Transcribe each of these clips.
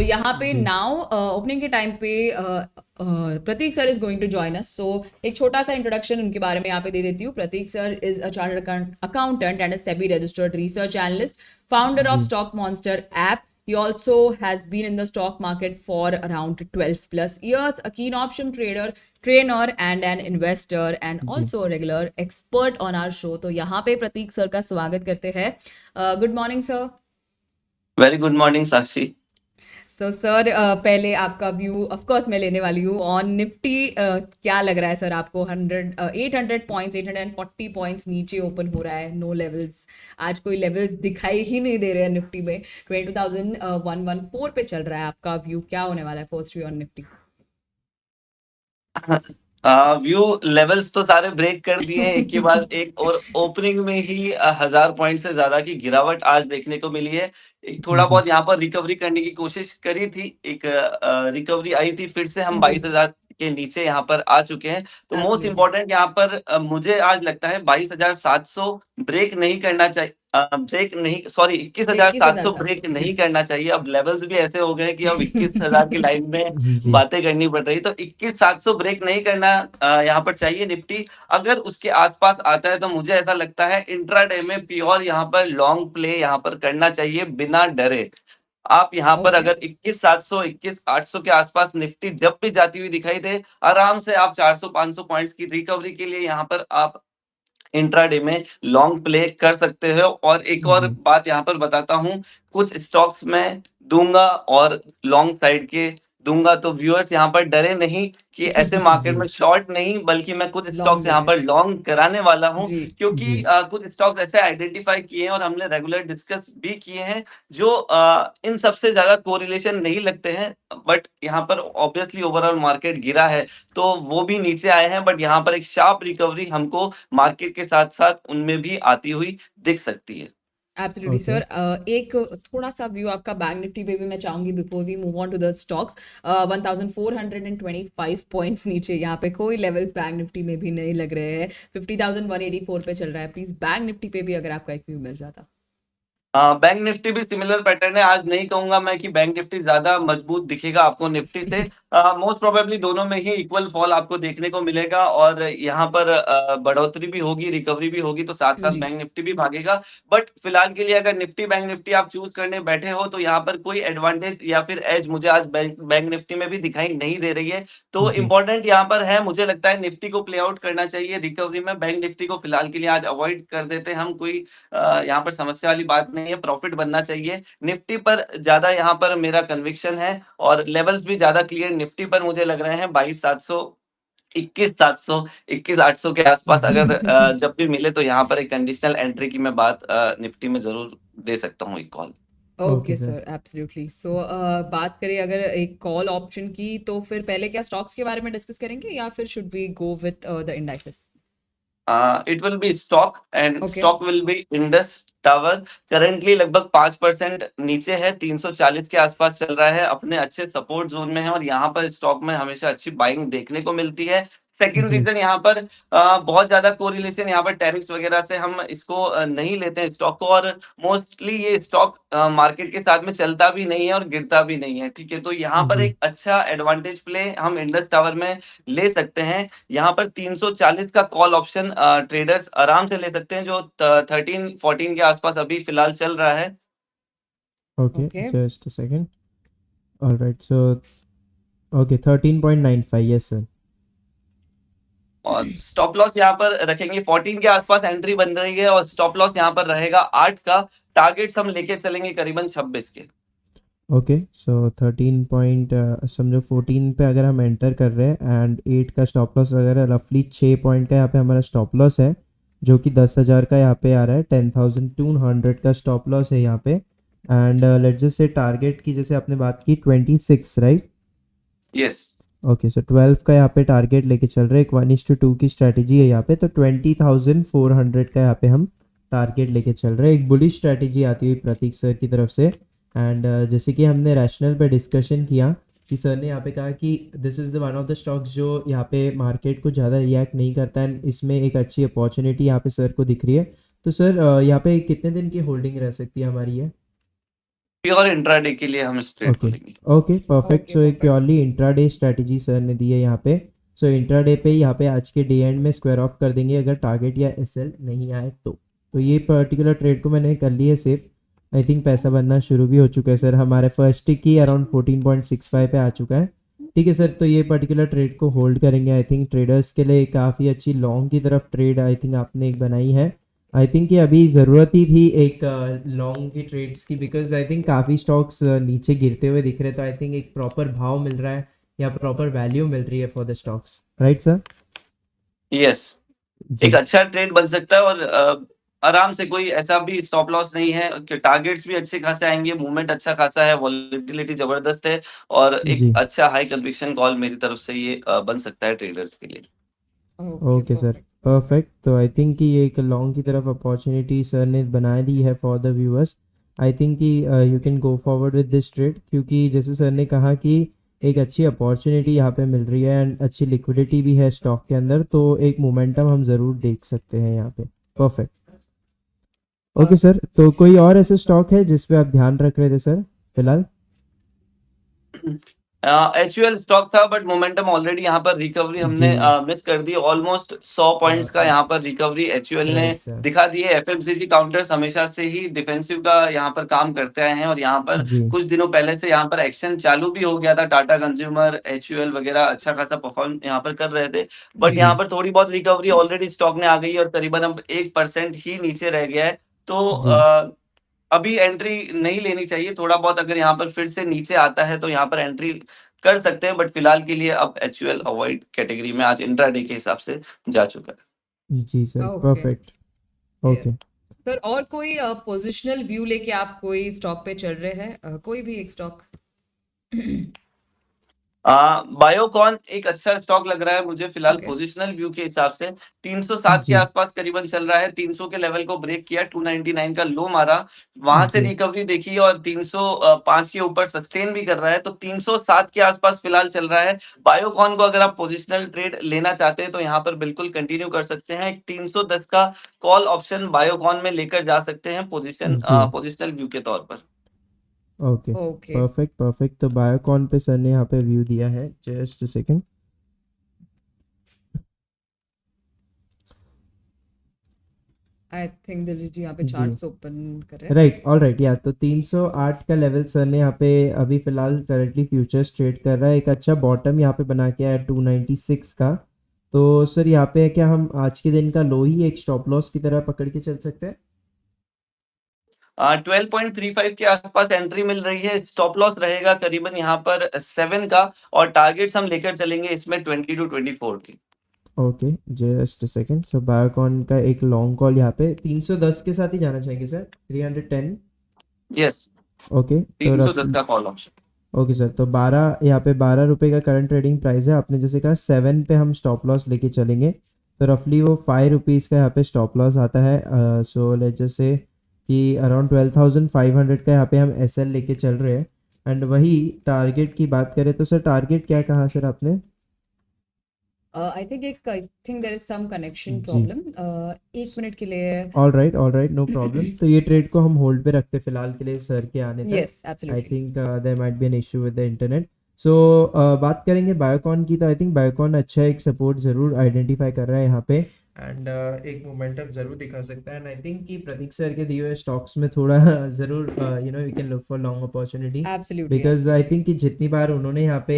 यहाँ पे जी नाउ ओपनिंग के टाइम पे Pratik sir is going to join us. So एक छोटा सा इंट्रोडक्शन उनके बारे में यहाँ पे दे देती हूँ। Pratik sir is a chartered accountant and a SEBI registered research analyst, founder of जी Stock Monster app. He also has been in the stock market for around 12 plus years, a keen option trader, trainer and an investor and जी also a regular expert on our show. तो यहाँ पे Pratik sir का स्वागत करते हैं। Good morning sir. Very good morning Sakshi. So sir पहले आपका व्यू ऑफ कोर्स मैं लेने वाली हूँ ऑन निफ्टी। क्या लग रहा है सर आपको? 800 पॉइंट्स, 840 पॉइंट्स नीचे ओपन हो रहा है, नो लेवल्स। आज कोई लेवल्स दिखाई ही नहीं दे रहे हैं निफ्टी में। 22,114 पे चल रहा है। आपका व्यू क्या होने वाला है? First view on Nifty. View levels तो सारे ब्रेक कर दिए हैं एक के बाद एक, और ओपनिंग में ही 1000 पॉइंट से ज्यादा की गिरावट आज देखने को मिली है। एक थोड़ा जी बहुत यहाँ पर रिकवरी करने की कोशिश करी थी, एक रिकवरी आई थी, फिर से हम जी 22,000 के नीचे यहाँ पर आ चुके हैं। तो मोस्ट एब्सोल्युटली। इम्पोर्टेंट यहाँ पर मुझे आज लगता है 22,700 ब्रेक नहीं करना चाहिए। ब्रेक नहीं, सॉरी, 21,700 21,700 ब्रेक जी। नहीं करना चाहिए। अब लेवल्स भी ऐसे हो गए कि अब 21,000 की लाइन में जी बातें करनी पड़ रही। तो 21,700 ब्रेक नहीं करना यहाँ पर चाहिए। निफ्टी अगर उसके आसपास आता है तो मुझे ऐसा लगता है इंट्राडे में प्योर यहाँ पर लॉन्ग प्ले यहाँ पर करना चाहिए बिना डरे। आप यहाँ पर ओके। अगर 21,700 21,800 के आसपास निफ्टी जब भी जाती हुई दिखाई दे, आराम से आप 400-500 पॉइंट्स की रिकवरी के लिए यहाँ पर आप इंट्राडे में लॉन्ग प्ले कर सकते हो। और एक और जी बात यहाँ पर बताता हूँ, कुछ स्टॉक्स में दूंगा और लॉन्ग साइड के दूंगा, तो व्यूअर्स यहाँ पर डरे नहीं कि ऐसे मार्केट जी में शॉर्ट नहीं, बल्कि मैं कुछ लॉन्ग स्टॉक्स यहाँ देंगे पर लॉन्ग कराने वाला हूँ। जी। क्योंकि जी कुछ स्टॉक्स ऐसे आइडेंटिफाई किए हैं और हमने रेगुलर डिस्कस भी किए हैं, जो इन सबसे ज्यादा कोरिलेशन नहीं लगते हैं, बट यहाँ पर ऑब्वियसली ओवरऑल मार्केट गिरा है तो वो भी नीचे आए हैं, बट यहाँ पर एक शार्प रिकवरी हमको मार्केट के साथ साथ उनमें भी आती हुई दिख सकती है। Absolutely okay sir. एक थोड़ा सा व्यू आपका बैंक निफ्टी पे भी मैं चाहूंगी before we move on to the stocks. 1425 points नीचे यहाँ पे कोई लेवल्स बैंक निफ्टी में भी नहीं लग रहे हैं। 50,184 पे चल रहा है। प्लीज बैंक निफ्टी पे भी अगर आपका एक व्यू मिल जाता। बैंक निफ्टी भी सिमिलर पैटर्न है। आज नहीं कहूंगा मैं कि बैंक निफ्टी ज्यादा मजबूत दिखेगा आपको निफ्टी से। मोस्ट प्रोबेबली दोनों में ही इक्वल फॉल आपको देखने को मिलेगा, और यहाँ पर बढ़ोतरी भी होगी, रिकवरी भी होगी, तो साथ साथ जी बैंक निफ्टी भी भागेगा। बट फिलहाल के लिए अगर निफ्टी बैंक निफ्टी आप चूज करने बैठे हो तो यहाँ पर कोई एडवांटेज या फिर एज मुझे आज बैंक निफ्टी में भी दिखाई नहीं दे रही है। तो जी इंपॉर्टेंट यहाँ पर है, मुझे लगता है निफ्टी को प्ले आउट करना चाहिए रिकवरी में। बैंक निफ्टी को फिलहाल के लिए आज अवॉइड कर देते हैं हम। कोई यहाँ पर समस्या वाली बात नहीं है, प्रॉफिट बनना चाहिए। निफ्टी पर ज्यादा यहाँ पर मेरा कन्विक्शन है, और लेवल्स भी ज्यादा क्लियर निफ्टी पर मुझे लग रहे हैं। 22,700, 21,700, 21,800 के आसपास जी अगर जब भी मिले तो यहाँ पर एक कंडीशनल एंट्री की मैं बात निफ्टी में जरूर दे सकता हूँ, एक call. Okay okay sir sir absolutely. So बात करें अगर एक कॉल ऑप्शन की, तो फिर पहले क्या स्टॉक्स के बारे में डिस्कस करेंगे या फिर should we go with the indices? It will be stock, and okay. Stock will be Indus Tower. Currently लगभग 5% नीचे है, 340 के आसपास चल रहा है, अपने अच्छे सपोर्ट जोन में है, और यहाँ पर स्टॉक में हमेशा अच्छी बाइंग देखने को मिलती है। सेकंड जी रीजन यहाँ पर बहुत ज्यादा कोरिलेशन यहाँ पर टैरिफ्स वगैरह से हम इसको नहीं लेते हैं स्टॉक को, और मोस्टली ये स्टॉक मार्केट के साथ में चलता भी नहीं है और गिरता भी नहीं है। ठीक है, तो यहाँ पर जी एक अच्छा एडवांटेज प्ले हम इंडस टावर में ले सकते हैं। यहाँ पर 340 का कॉल ऑप्शन ट्रेडर्स आराम से ले सकते हैं, जो 13-14 के आसपास अभी फिलहाल चल रहा है। Okay okay. Just a second alright so okay 13.95 yes sir और स्टॉप लॉस यहाँ पर रखेंगे 14 के आसपास, एंट्री बन रही है, और स्टॉप लॉस यहाँ पर रहेगा 8 का। टारगेट्स हम लेके चलेंगे करीबन 26 के। ओके सो 13 पॉइंट समझो 14 पे अगर हम एंटर कर रहे हैं एंड 8 का स्टॉप लॉस वगैरह रफली 6 पॉइंट का यहाँ पे हमारा स्टॉप लॉस है जो कि 10,000 का यहाँ पे आ रहा है 10,200 का स्टॉप लॉस है यहाँ पे and let's just say target की जैसे आपने बात की 26 राइट यस। ओके सो 12 का यहाँ पे टारगेट लेके चल रहे हैं एक 1:2 की स्ट्रैटेजी है यहाँ पे तो 20,400 का यहाँ पे हम टारगेट लेके चल रहे हैं एक बुलिश स्ट्रैटेजी आती हुई प्रतीक सर की तरफ से एंड जैसे कि हमने रैशनल पे डिस्कशन किया कि सर ने यहाँ पे कहा कि this is the one of the stocks जो यहाँ पे मार्केट को ज़्यादा रिएक्ट नहीं करता है इसमें एक अच्छी अपॉर्चुनिटी यहाँ पे सर को दिख रही है तो सर यहाँ पे कितने दिन की होल्डिंग रह सकती है हमारी ये प्योर इंट्राडे के लिए हम इस ट्रेड को ओके लेंगे। Okay perfect. ओके सो एक perfect purely intraday strategy sir ने दी है यहाँ पे। सो इंट्राडे पे यहाँ पे आज के डे एंड में स्क्वायर ऑफ कर देंगे अगर टारगेट या एसएल नहीं आए तो ये पर्टिकुलर ट्रेड को मैंने कर लिया है सेफ। आई थिंक पैसा बनना शुरू भी हो चुका है सर, हमारे फर्स्ट टिक ही अराउंड 14.65 पे आ चुका है। ठीक है सर, तो ये पर्टिकुलर ट्रेड को होल्ड करेंगे। आई थिंक ट्रेडर्स के लिए काफ़ी अच्छी लॉन्ग की तरफ ट्रेड आई थिंक आपने एक बनाई है। आई थिंक ये अभी ज़रूरत ही थी एक लॉन्ग की ट्रेड्स की, बिकॉज आई थिंक काफ़ी स्टॉक्स नीचे गिरते हुए दिख रहे, तो आई थिंक एक प्रॉपर भाव मिल रहा है या प्रॉपर वैल्यू मिल रही है for the stocks, right sir? Yes, जी एक अच्छा ट्रेड बन सकता है और आराम से, कोई ऐसा भी स्टॉप लॉस नहीं है कि टारगेट्स भी अच्छे खासे आएँगे, मूवमेंट अच्छा खासा है, वॉलेटिलिटी ज़बरदस्त है और एक जी अच्छा हाई कन्विक्शन कॉल मेरी तरफ से ये बन सकता है ट्रेडर्स के लिए। Okay okay sir perfect perfect. तो आई थिंक कि ये एक लॉन्ग की तरफ अपॉर्चुनिटी सर ने बना दी है for the viewers. I think कि you can go forward with this trade, क्योंकि जैसे सर ने कहा कि एक अच्छी अपॉर्चुनिटी यहाँ पे मिल रही है एंड अच्छी लिक्विडिटी भी है स्टॉक के अंदर, तो एक मोमेंटम हम ज़रूर देख सकते हैं यहाँ पे। परफेक्ट। ओके सर, तो कोई और ऐसे स्टॉक है जिस पे आप ध्यान रख रहे थे सर फिलहाल? एचयूएल स्टॉक था बट मोमेंटम ऑलरेडी यहाँ पर रिकवरी हमने जी मिस कर दी। ऑलमोस्ट 100 पॉइंट्स का यहाँ पर रिकवरी एचयूएल ने राइट सर। दिखा दी है। एफएमसीजी काउंटर्स हमेशा से ही डिफेंसिव का यहाँ पर काम करते आए हैं और यहाँ पर जी कुछ दिनों पहले से यहाँ पर एक्शन चालू भी हो गया था। टाटा कंज्यूमर, एचयूएल वगैरह अच्छा खासा परफॉर्म यहाँ पर कर रहे थे, बट जी यहाँ पर थोड़ी बहुत रिकवरी ऑलरेडी स्टॉक में आ गई है और करीबन अब 1% ही नीचे रह गया है। तो जी अभी एंट्री नहीं लेनी चाहिए। थोड़ा बहुत अगर यहाँ पर फिर से नीचे आता है तो यहाँ पर एंट्री कर सकते हैं, बट फिलहाल के लिए अब एचयूएल अवॉइड कैटेगरी में आज इंट्राडे के हिसाब से जा चुका है। जी sir okay perfect. Okay sir और कोई पोजिशनल व्यू लेके आप कोई स्टॉक पे चल रहे हैं कोई भी एक स्टॉक बायोकॉन एक अच्छा स्टॉक लग रहा है मुझे फिलहाल ओके पोजिशनल व्यू के हिसाब से। 307 के जी आसपास करीबन चल रहा है। 300 के लेवल को ब्रेक किया, 299 का लो मारा, वहां से जी रिकवरी देखी और 305 के ऊपर सस्टेन भी कर रहा है। तो 307 के आसपास फिलहाल चल रहा है। बायोकॉन को अगर आप पोजिशनल ट्रेड लेना चाहते हैं तो यहाँ पर बिल्कुल कंटिन्यू कर सकते हैं। 310 का कॉल ऑप्शन बायोकॉन में लेकर जा सकते हैं जी पोजिशनल व्यू के तौर पर। Okay okay perfect perfect. तो बायोकॉन पे सर ने यहाँ पे व्यू दिया है, just second. I think Diljit ji यहाँ पे जी चार्ट्स ओपन कर रहे हैं। राइट ऑल राइट या तो 308 का लेवल सर ने यहाँ पे अभी फिलहाल करंटली फ्यूचर्स ट्रेड कर रहा है। एक अच्छा बॉटम यहाँ पे बना के आया 296 का। तो सर यहाँ पे क्या हम आज के दिन का लो ही एक स्टॉप लॉस की तरह पकड़ के चल सकते हैं? 12.35 के आसपास एंट्री मिल रही है। स्टॉप लॉस रहेगा करीबन यहाँ पर 7 का और टारगेट्स हम लेकर चलेंगे इसमें 20 टू 24 की। Okay just second. So Biocon का एक लॉन्ग कॉल यहाँ पे 310 के साथ ही जाना चाहेंगे सर, 310। यस, ओके तो 310 रफ का कॉल ऑप्शन। ओके सर, तो 12 यहाँ पे 12 रुपये का करंट ट्रेडिंग प्राइस है। आपने जैसे कहा 7 पे हम स्टॉप लॉस लेके चलेंगे, तो रफली वो 5 रुपीज़ का यहाँ पे स्टॉप लॉस आता है। सो लेट्स जस्ट से कि अराउंड 12,500 का यहाँ पे हम एसएल लेके चल रहे हैं। एंड वही टारगेट की बात करें तो सर टारगेट क्या कहा सर आपने? I think there is some connection जी प्रॉब्लम 1 मिनट के लिए। All right no problem. तो ये ट्रेड को हम होल्ड पे रखते फिलहाल के लिए सर के आने तक। Yes I absolutely think there might be an issue with the internet. So बात करेंगे बायोकॉन की, तो आई थिंक बायोकॉन अच्छा एक सपोर्ट ज़रूर आइडेंटिफाई कर रहा है यहाँ पे एंड एक मोमेंटम ज़रूर दिखा सकता है। एंड आई थिंक कि प्रतीक सर के दिए हुए स्टॉक्स में थोड़ा ज़रूर we can look for long opportunity, absolutely because I think कि जितनी बार उन्होंने यहाँ पे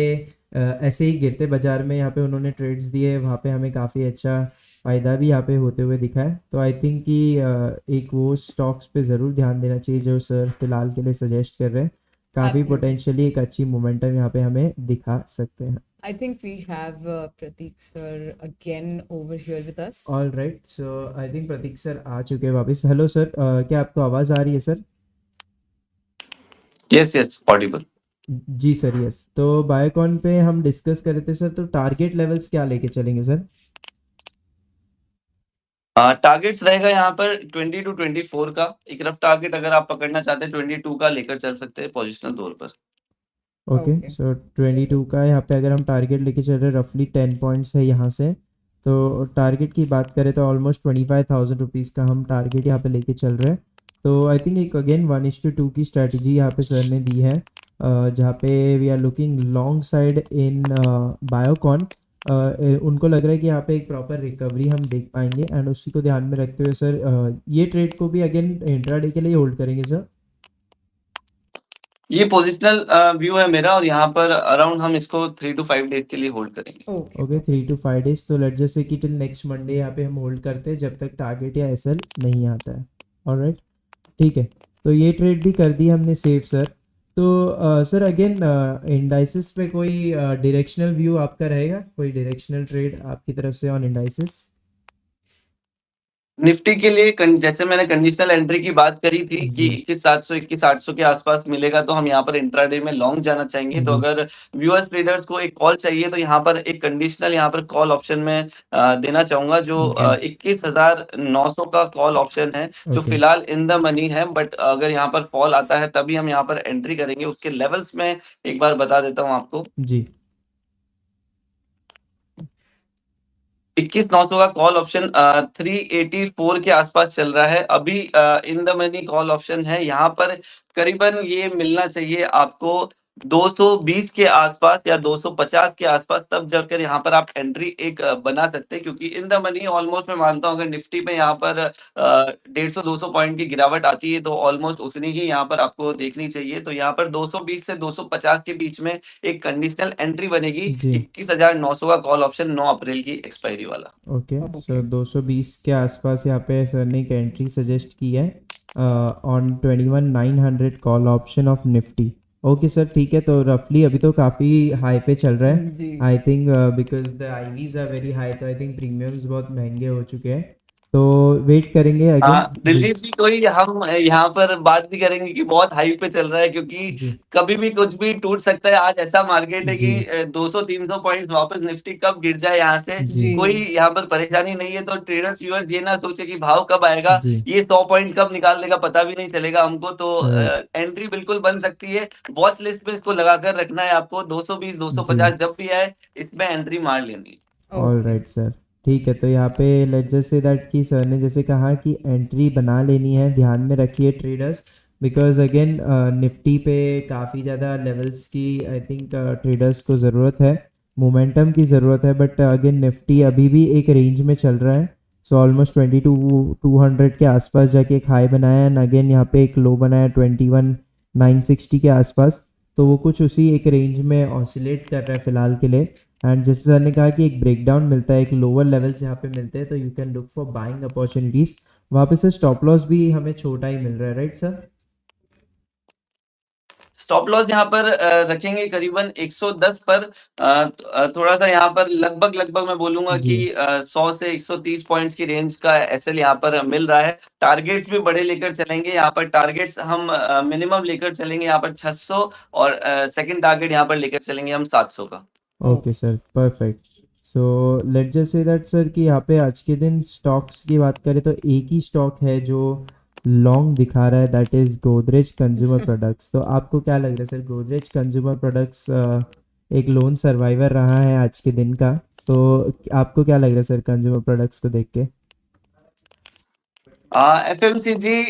ऐसे ही गिरते बाजार में यहाँ पे उन्होंने ट्रेड्स दिए, वहाँ पे हमें काफ़ी अच्छा फ़ायदा भी यहाँ पे होते हुए दिखा है। तो आई थिंक कि एक वो स्टॉक्स पे ज़रूर ध्यान देना चाहिए जो सर फिलहाल के लिए सजेस्ट कर रहे हैं। काफ़ी एब्सोल्युटली पोटेंशियली एक अच्छी मोमेंटम यहाँ पे हमें दिखा सकते हैं। I think we have Pratik sir again over here with us. All right, so I think Pratik sir आ चुके हैं वापस। हेलो सर, क्या आपको आवाज़ आ रही है सर? Yes yes, audible. जी सर यस। तो बायोकॉन पे हम डिस्कस कर रहे थे सर, तो टारगेट लेवल्स क्या लेके चलेंगे सर? टारगेट्स रहेगा यहाँ पर 20 टू 24 का। एक रफ टारगेट अगर आप पकड़ना चाहते हैं 22 का लेकर चल सकते हैं पोजिशनल तौर पर। ओके ओके सो 22 का यहाँ पे अगर हम टारगेट लेके चल रहे हैं, रफली 10 पॉइंट्स है यहाँ से। तो टारगेट की बात करें तो ऑलमोस्ट 25,000 रुपीज़ का हम टारगेट यहाँ पे लेके चल रहे हैं। तो आई थिंक एक अगेन 1:2 की स्ट्रैटेजी यहाँ पे सर ने दी है, जहाँ पे we are looking long side in Biocon. उनको लग रहा है कि यहाँ पे एक प्रॉपर रिकवरी हम देख पाएंगे, एंड उसी को ध्यान में रखते हुए सर ये ट्रेड को भी अगेन इंट्राडे के लिए होल्ड करेंगे सर। ये पोजिशनल व्यू है मेरा, और यहाँ पर अराउंड हम इसको 3 to 5 डेज के लिए होल्ड करेंगे। ओके ओके 3 to 5 डेज, तो लेट जैसे कि टिल नेक्स्ट मंडे यहाँ पे हम होल्ड करते हैं जब तक टारगेट या एसएल नहीं आता है। ऑलराइट, ठीक है, तो ये ट्रेड भी कर दी हमने सेफ सर। तो सर अगेन इंडाइसिस पे कोई डायरेक्शनल व्यू आपका रहेगा, कोई डायरेक्शनल ट्रेड आपकी तरफ से ऑन इंडाइसिस? निफ्टी के लिए जैसे मैंने कंडीशनल एंट्री की बात करी थी कि जी 21,700 21,800 के आसपास मिलेगा तो हम यहाँ पर इंट्राडे में लॉन्ग जाना चाहेंगे। तो जी अगर व्यूअर्स ट्रेडर्स को एक कॉल चाहिए तो यहाँ पर एक कंडीशनल यहाँ पर कॉल ऑप्शन में देना चाहूंगा, जो जी 21,900 का कॉल ऑप्शन है, जो ओके फिलहाल इन द मनी है। बट अगर यहाँ पर फॉल आता है तभी हम यहाँ पर एंट्री करेंगे। उसके लेवल्स में एक बार बता देता हूँ आपको। जी 21,900 का कॉल ऑप्शन 384 के आसपास चल रहा है अभी। In the money call option है यहाँ पर, करीबन ये मिलना चाहिए आपको 220 के आसपास या 250 के आसपास, तब जाकर यहाँ पर आप एंट्री एक बना सकते हैं। क्योंकि इन द मनी ऑलमोस्ट मैं मानता हूँ अगर निफ्टी में यहाँ पर 150-200 पॉइंट की गिरावट आती है तो ऑलमोस्ट उतनी ही यहाँ पर आपको देखनी चाहिए। तो यहाँ पर 220 से 250 के बीच में एक कंडीशनल एंट्री बनेगी। जी 21,900 का कॉल ऑप्शन 9 अप्रैल की एक्सपायरी वाला। ओके ओके सर 220 के आसपास यहाँ पे सर ने एक एंट्री सजेस्ट की है on 21,900 call option of Nifty. Okay sir ठीक है, तो रफली अभी तो काफ़ी हाई पे चल रहा है जी I think, because the IVs are very high, तो आई थिंक प्रीमियम्स बहुत महंगे हो चुके हैं, तो वेट करेंगे हाँ अगेन। जी दिलजीत जी, कोई हम यहाँ पर बात भी करेंगे कि बहुत हाई पे चल रहा है, क्योंकि जी कभी भी कुछ भी टूट सकता है। आज ऐसा मार्केट है जी कि 200-300 पॉइंट्स वापस निफ्टी कब गिर जाए यहाँ से जी कोई यहाँ पर परेशानी नहीं है। तो ट्रेडर्स व्यूअर्स ये ना सोचे कि भाव कब आएगा, जी ये 100 पॉइंट कब निकाल देगा पता भी नहीं चलेगा हमको। तो राइट एंट्री बिल्कुल बन सकती है। वॉच लिस्ट में इसको लगा कर रखना है आपको। 220 जी 250 जब भी आए इसमें एंट्री मार लेनी है। ऑल ओके राइट सर, ठीक है, तो यहाँ पे लेट्स जस्ट से दैट कि सर ने जैसे कहा कि एंट्री बना लेनी है, ध्यान में रखिए ट्रेडर्स, बिकॉज अगेन निफ्टी पे काफ़ी ज़्यादा लेवल्स की आई थिंक ट्रेडर्स को ज़रूरत है, मोमेंटम की ज़रूरत है, बट अगेन निफ्टी अभी भी एक रेंज में चल रहा है। सो ऑलमोस्ट 22,200 के आसपास जाके एक हाई बनाया, एंड अगेन यहाँ पे एक लो बनाया 21,960 के आसपास, तो वो कुछ उसी एक रेंज में ऑसिलेट कर रहा है फिलहाल के लिए। एंड जैसे सर ने कहा कि एक ब्रेकडाउन मिलता है, एक लोअर लेवल्स यहाँ पे मिलते हैं, तो you can look for buying opportunities. वहाँ पे सर स्टॉप लॉस भी हमें छोटा ही मिल रहा है, राइट सर? स्टॉप लॉस यहाँ पर रखेंगे करीबन 110 पर। थोड़ा सा यहाँ पर लगभग लगभग मैं बोलूंगा जी कि 100 से 130 पॉइंट्स की रेंज का एसएल यहाँ पर मिल रहा है। टारगेट्स भी बड़े लेकर चलेंगे। यहाँ पर टारगेट्स हम मिनिमम लेकर चलेंगे यहाँ पर 600, और सेकंड टारगेट यहाँ पर लेकर चलेंगे हम 700 का। Okay sir perfect. So let just say that sir कि यहाँ पे आज के दिन स्टॉक्स की बात करें तो एक ही स्टॉक है जो लॉन्ग दिखा रहा है, that is Godrej consumer products. तो आपको क्या लग रहा है सर, गोदरेज कंज्यूमर प्रोडक्ट्स एक लोन सर्वाइवर रहा है आज के दिन का, तो आपको क्या लग रहा है सर कंज्यूमर प्रोडक्ट्स को देख के? एफएमसीजी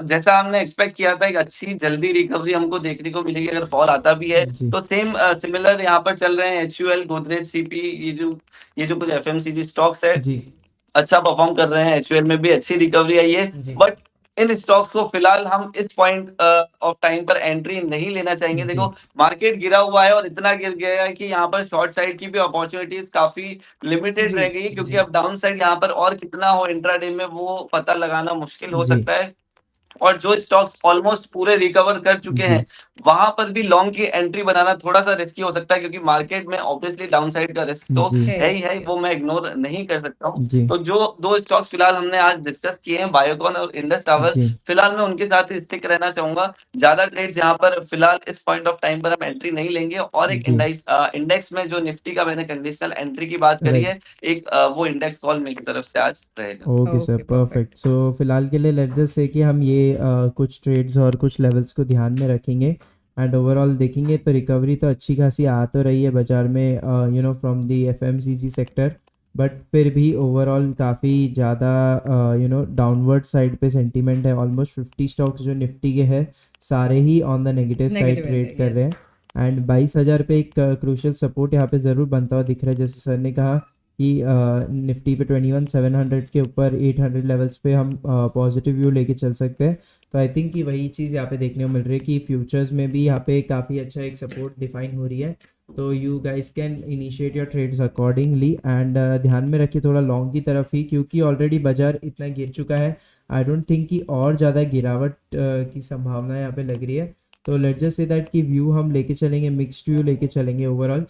जैसा हमने एक्सपेक्ट किया था, एक अच्छी जल्दी रिकवरी हमको देखने को मिलेगी अगर फॉल आता भी है जी तो। सेम सिमिलर यहाँ पर चल रहे हैं एचयूएल, गोदरेज, सीपी, ये जो कुछ एफएमसीजी स्टॉक्स है जी अच्छा परफॉर्म कर रहे हैं। एचयूएल में भी अच्छी रिकवरी आई है। जी बट इन स्टॉक्स को फिलहाल हम इस पॉइंट ऑफ टाइम पर एंट्री नहीं लेना चाहेंगे। जी देखो मार्केट गिरा हुआ है और इतना गिर गया है कि यहाँ पर शॉर्ट साइड की भी अपॉर्चुनिटीज काफी लिमिटेड जी रह गई है, क्योंकि जी अब डाउन साइड यहाँ पर और कितना हो इंट्राडे में वो पता लगाना मुश्किल हो जी सकता है। और जो स्टॉक्स ऑलमोस्ट पूरे रिकवर कर चुके जी हैं वहां पर भी लॉन्ग की एंट्री बनाना थोड़ा सा रिस्की हो सकता है, क्योंकि मार्केट में ऑब्वियसली डाउन साइड का रिस्क तो जी है ही है, yes. वो मैं इग्नोर नहीं कर सकता हूँ। जी तो जो दो स्टॉक्स फिलहाल हमने आज डिस्कस किए हैं, बायोकॉन और इंडस टावर, जी फिलहाल मैं उनके साथ ही स्टिक रहना चाहूंगा। ज्यादा ट्रेड्स यहाँ पर फिलहाल इस पॉइंट ऑफ टाइम पर हम एंट्री नहीं लेंगे। और एक जी इंडेक्स में जो निफ्टी का मैंने कंडीशनल एंट्री की बात करी राइट है, एक वो इंडेक्स कॉल मेरी तरफ से आज रहेगा। Okay sir okay perfect. Perfect सो फिलहाल के लिए लेट्स जस्ट से कि हम ये कुछ ट्रेड्स और कुछ लेवल्स को ध्यान में रखेंगे, एंड ओवरऑल देखेंगे तो रिकवरी तो अच्छी खासी आ तो रही है बाजार में, from the FMCG sector, but फिर भी ओवरऑल काफ़ी ज़्यादा डाउनवर्ड साइड पे सेंटीमेंट है। ऑलमोस्ट 50 स्टॉक्स जो निफ्टी के हैं सारे ही on the negative side negative trade कर रहे यस हैं। एंड 22,000 पे एक क्रूशियल सपोर्ट यहाँ पे ज़रूर बनता हुआ दिख रहा है। जैसे सर ने कहा कि निफ्टी पे 21,700 के ऊपर 800 लेवल्स पे हम पॉजिटिव व्यू लेके चल सकते हैं। तो आई थिंक कि वही चीज़ यहाँ पे देखने को मिल रही है कि फ्यूचर्स में भी यहाँ पे काफ़ी अच्छा एक सपोर्ट डिफाइन हो रही है। तो you guys can initiate your trades accordingly and ध्यान में रखिए थोड़ा लॉन्ग की तरफ ही, क्योंकि ऑलरेडी बाजार इतना गिर चुका है। आई डोंट थिंक कि और ज़्यादा गिरावट की संभावना यहाँ पे लग रही है। तो लेट्स जस्ट से दैट कि व्यू हम लेके चलेंगे, मिक्स्ड व्यू लेके चलेंगे ओवरऑल।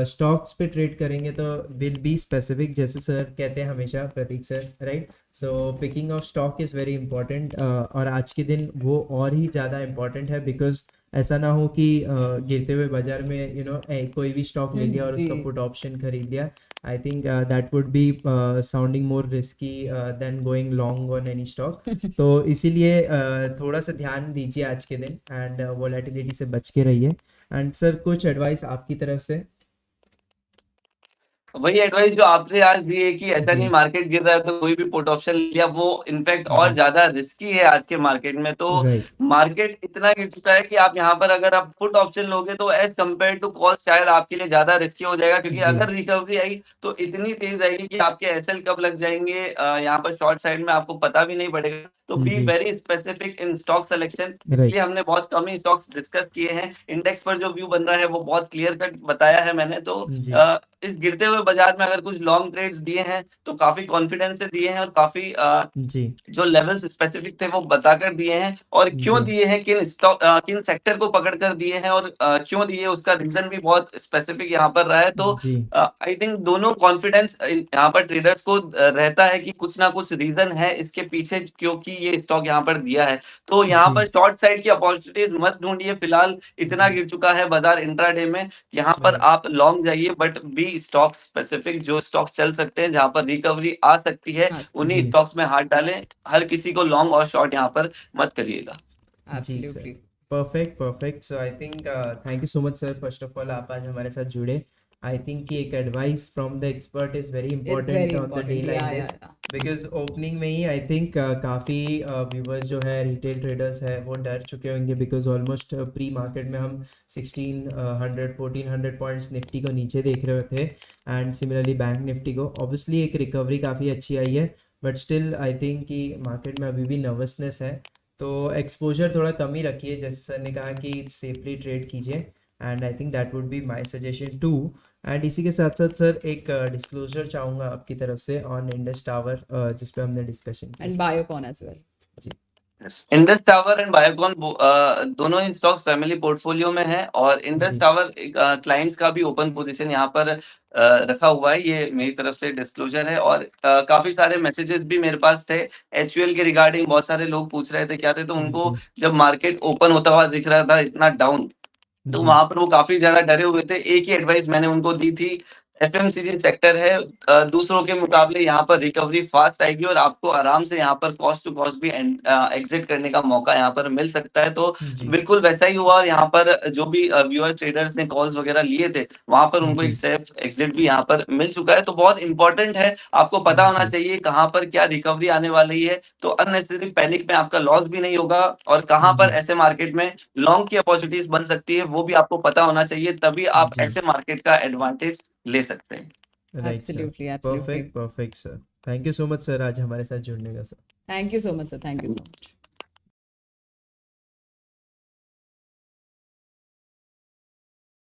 स्टॉक्स पे ट्रेड करेंगे तो विल बी स्पेसिफिक, जैसे सर कहते हैं हमेशा, Pratik sir, right. So picking of stock is very important और आज के दिन वो और ही ज़्यादा इंपॉर्टेंट है। बिकॉज ऐसा ना हो कि गिरते हुए बाजार में कोई भी स्टॉक ले लिया और जी उसका पुट ऑप्शन खरीद लिया। I think that would be sounding more risky than going long on any stock. तो इसीलिए थोड़ा सा ध्यान दीजिए आज के दिन एंड वोलेटिलिटी से बच के रहिए। एंड सर कुछ एडवाइस आपकी तरफ से? वही एडवाइस जो आपने आज दी है कि ऐसा जी नहीं मार्केट गिर रहा है तो कोई भी पुट ऑप्शन लिया, वो इनफैक्ट और जी ज्यादा रिस्की है आज के मार्केट में। तो राइट मार्केट इतना गिर चुका है कि आप यहाँ पर अगर आप पुट ऑप्शन लोगे तो एज कम्पेयर टू कॉल शायद आपके लिए ज्यादा रिस्की हो जाएगा, क्योंकि जी अगर रिकवरी आई तो इतनी तेज आएगी कि आपके एसएल कब लग जाएंगे यहाँ पर शॉर्ट साइड में आपको पता भी नहीं पड़ेगा। तो बी जी very specific in stock selection, right इसलिए हमने बहुत कम ही स्टॉक्स डिस्कस किए हैं। इंडेक्स पर जो व्यू बन रहा है वो बहुत क्लियर कट बताया है मैंने। तो जी इस गिरते हुए बाजार में अगर कुछ लॉन्ग ट्रेड्स दिए हैं तो काफी कॉन्फिडेंस से दिए हैं और काफी जी जो लेवल्स स्पेसिफिक थे वो बताकर दिए हैं, और क्यों जी दिए हैं, किन स्टॉक किन सेक्टर को पकड़कर दिए हैं, और क्यों दिए उसका रीजन भी बहुत स्पेसिफिक यहाँ पर रहा है। तो जी आई थिंक दोनों कॉन्फिडेंस यहाँ पर ट्रेडर्स को रहता है कि कुछ ना कुछ रीजन है इसके पीछे क्योंकि ये स्टॉक यहाँ पर दिया है। तो यहाँ जी पर शॉर्ट साइड की अपॉर्चुनिटीज मत ढूंढिए फिलहाल, इतना जी गिर चुका है बाजार इंट्राडे में। यहाँ पर राइट आप लॉन्ग जाइए, बट बी स्टॉक स्पेसिफिक, जो स्टॉक चल सकते हैं, जहां पर रिकवरी आ सकती है, हाँ उन्हीं जी स्टॉक्स में हाथ डालें। हर किसी को लॉन्ग और शॉर्ट यहाँ पर मत करिएगा। जी sir, absolutely perfect perfect. So I think thank you so much sir, first of all आप आज हमारे साथ जुड़े। आई थिंक कि एक advice from the expert is very it's important very on the day important like या this. Because opening में ही आई थिंक काफ़ी व्यूवर्स जो है रिटेल ट्रेडर्स है वो डर चुके होंगे। बिकॉज ऑलमोस्ट प्री मार्केट में हम 1600 1400 पॉइंट्स निफ्टी को नीचे देख रहे थे एंड सिमिलरली बैंक निफ्टी को। ऑब्वियसली एक रिकवरी काफ़ी अच्छी आई है, बट स्टिल आई थिंक कि मार्केट में अभी भी नर्वसनेस है। तो एक्सपोजर थोड़ा कम ही रखिए, जैसे सर ने कहा कि सेफली ट्रेड कीजिए। And I think that would be my suggestion too. And इसी के साथ साथ सर एक डिस्क्लोजर चाहूँगा आपकी तरफ से ऑन इंडस टावर, जिस पे हमने डिस्कशन एंड किया। Biocon as well. जी इंडस टावर एंड बायोकॉन दोनों ही स्टॉक्स फैमिली पोर्टफोलियो में है, और इंडस जी टावर क्लाइंट्स का भी ओपन पोजीशन यहाँ पर रखा हुआ है। ये मेरी तरफ से डिस्क्लोजर है, और काफी सारे मैसेजेस भी मेरे पास थे एचयूएल के रिगार्डिंग। बहुत सारे लोग पूछ रहे थे क्या थे, तो उनको जी जब मार्केट ओपन होता हुआ दिख रहा था इतना डाउन, तो जी वहां पर वो काफी ज्यादा डरे हुए थे। एक ही एडवाइस मैंने उनको दी थी, एफएमसीजी सेक्टर है, दूसरों के मुकाबले यहाँ पर रिकवरी फास्ट आएगी और आपको आराम से यहाँ पर कॉस्ट टू कॉस्ट भी एग्जिट करने का मौका यहाँ पर मिल सकता है। तो जी बिल्कुल वैसा ही हुआ, और यहाँ पर जो भी व्यूअर्स ट्रेडर्स ने कॉल्स वगैरह लिए थे वहां पर उनको जी एक सेफ एग्जिट भी यहाँ पर मिल चुका है। तो बहुत इंपॉर्टेंट है, आपको पता होना जी चाहिए कहाँ पर क्या रिकवरी आने वाली है, तो अननेसेसरी पैनिक में आपका लॉस भी नहीं होगा, और कहाँ पर जी ऐसे मार्केट में लॉन्ग की अपॉर्चुनिटीज बन सकती है वो भी आपको पता होना चाहिए, तभी आप जी ऐसे मार्केट का एडवांटेज ले सकते हैं। Right sir, absolutely absolutely perfect perfect sir. Thank you so much sir आज हमारे साथ जुड़ने का sir. Thank you so much sir, thank you so much.